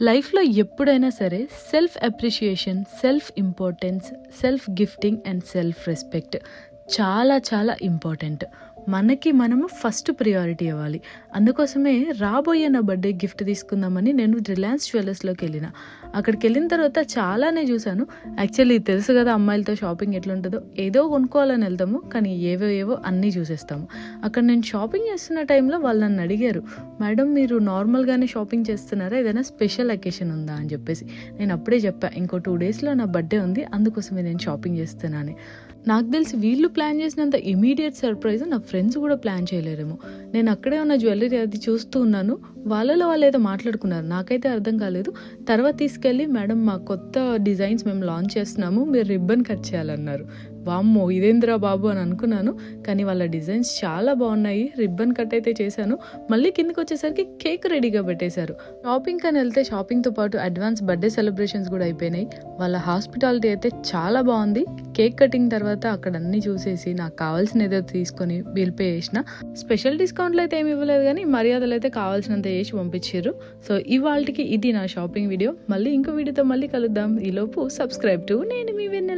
లైఫ్‌లో ఎప్పుడైనా సరే self appreciation, self importance, self gifting and self respect చాలా చాలా ఇంపార్టెంట్. మనకి మనము ఫస్ట్ ప్రియారిటీ ఇవ్వాలి. అందుకోసమే రాబోయే నా బర్త్‌డే గిఫ్ట్ తీసుకుందామని నేను రిలయన్స్ జ్యువెల్లర్స్‌లోకి వెళ్ళిన. అక్కడికి వెళ్ళిన తర్వాత చాలానే చూశాను. యాక్చువల్లీ తెలుసు కదా అమ్మాయిలతో షాపింగ్ ఎట్లుంటుందో. ఏదో కొనుక్కోవాలని వెళ్తాము, కానీ ఏవో అన్నీ చూసేస్తాము. అక్కడ నేను షాపింగ్ చేస్తున్న టైంలో వాళ్ళు నన్ను అడిగారు, మేడం మీరు నార్మల్గానే షాపింగ్ చేస్తున్నారా, ఏదైనా స్పెషల్ అకేషన్ ఉందా అని చెప్పేసి. నేను అప్పుడే చెప్పా, ఇంకో 2 డేస్లో నా బర్త్డే ఉంది, అందుకోసమే నేను షాపింగ్ చేస్తున్నాను. నాకు తెలిసి వీళ్ళు ప్లాన్ చేసినంత ఇమీడియట్ సర్ప్రైజ్ నా ఫ్రెండ్స్ కూడా ప్లాన్ చేయలేరేమో. నేను అక్కడే ఉన్న జ్యువెలరీ అది చూస్తూ ఉన్నాను. వాళ్ళలో వాళ్ళు ఏదో మాట్లాడుకున్నారు, నాకైతే అర్థం కాలేదు. తర్వాత తీసుకెళ్ళి, మేడం మా కొత్త డిజైన్స్ మేము లాంచ్ చేస్తున్నాము, మీరు రిబ్బన్ కట్ చేయాలన్నారు. వామ్మో ఇదేంద్రా బాబు అని అనుకున్నాను. కానీ వాళ్ళ డిజైన్స్ చాలా బాగున్నాయి. రిబ్బన్ కట్ అయితే చేశాను. మళ్ళీ కిందకి వచ్చేసరికి కేక్ రెడీగా పెట్టేశారు. షాపింగ్ అని వెళ్తే షాపింగ్తో పాటు అడ్వాన్స్ బర్త్డే సెలబ్రేషన్స్ కూడా అయిపోయినాయి. వాళ్ళ హాస్పిటాలిటీ అయితే చాలా బాగుంది. కేక్ కటింగ్ తర్వాత అక్కడ అన్నీ చూసేసి నాకు కావాల్సిన ఏదో తీసుకొని బిల్ పే చేసిన. స్పెషల్ డిస్కౌంట్లు అయితే ఏమి ఇవ్వలేదు, కానీ మర్యాదలు అయితే కావాల్సినంత చేసి పంపించారు. సో ఇవాళకి ఇది నా షాపింగ్ వీడియో. మళ్ళీ ఇంకో వీడియోతో మళ్ళీ కలుద్దాం. ఈలోపు సబ్స్క్రైబ్ టు నేను మీ వెన్నెల.